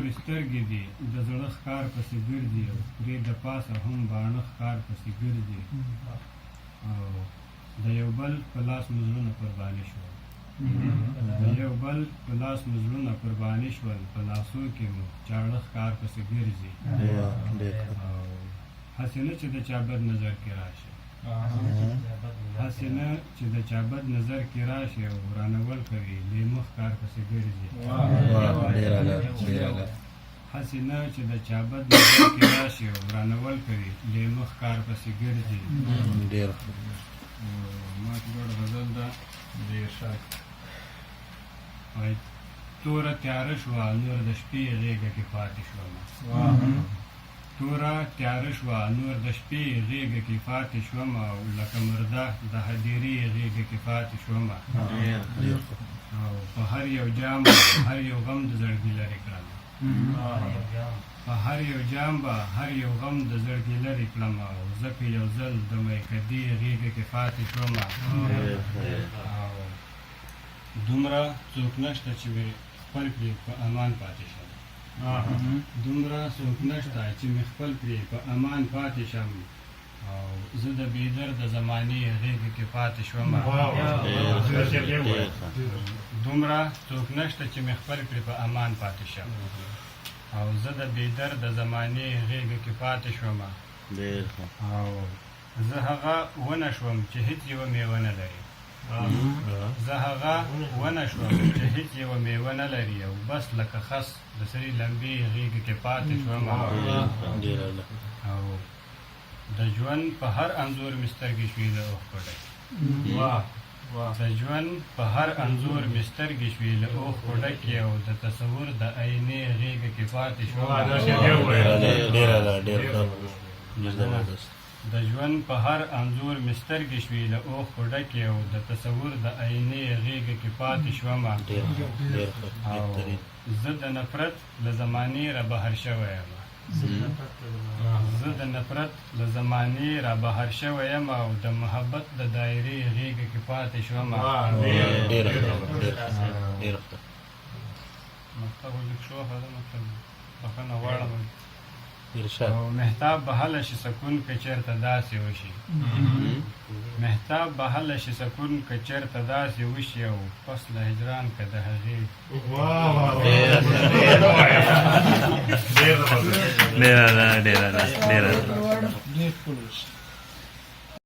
تورې سترګې دي د زړه ښکار پسې ګرځي او پرې د پاسه هم باڼه ښکار پسې ګرځي او د یو بل په لاس مو زړونه قرباني شول د یو بل په لاس مو زړونه قرباني شول په لاسو کې مو چاړه ښکار پسې ګرځي او هسې نه چې د چا بد نظر کې راشي هسې نه چې د چا بد نظر کې راشي او ورانول کوي لیمه ښکار پسې ګرځي هسې نه چې د چا بد نظر کې راشي او ورانول کوي لیمه ښکار پسې ګرځي ما چې ګوډ غزل ده ډېر ښه وایي توره تیاره شوه نور د شپې غېږه کې پاتې شومه توره تیاره شوه نور د شپې غېږه کې پاتې شومه او لکه مرده د هدیرې غېږه کې پاتې شومه او په هر یو جام هر یو غم د زړګي لرې کړم په هر یو جام به هر یو غم د زړګي لرې کړم او ځکه یو ځل د میکدې غېږه کې پاتې شومه او دومره څوک نشته چې مې خپل کړي په امان پاتې شم دومره څوک نشته چې مې خپل کړي په امان پاتې شم او زه د بېدر د زمانې غېږه کې پاتې شوم دومره څوک نشته چې مې خپل کړي په امان پاتې شم او زه د بېدر د زمانې غېږه کې پاتې شوم او زه هغه ونه شوم چې هېڅ یوه میوه نه لري زه هغه ونه شوم چې هېڅ یوه میوه نه لري او بس لکه خس د سرې لمبې غېږه کې پاتې شوم او د ژوند په هر انځور مې سترګې شوې له اوښ پډۍ د ژوند په هر انځور مې سترګې شوې له اوښ پډکې او د تصور د آینې غېږه کې پاتې شوم د ژوند په هر انځور مې سترګې شوې له اوښ پډکې او د تصور د آینې غېږه کې پاتې شوم او زه د نفرت له زمانې را بهر شوی یم زه د نفرت له زمانې را بهر شوی یم او د محبت د دایرې غېږه کې پاتې شوم مکتب لیک شوخه ده مکتب بخښنه غواړم او مهتاب به هله شي سکون که چېرته داسې وشي مهتاب به هله شي سکون که چېرته داسې وشي او پس له هجران که د هغې ډېره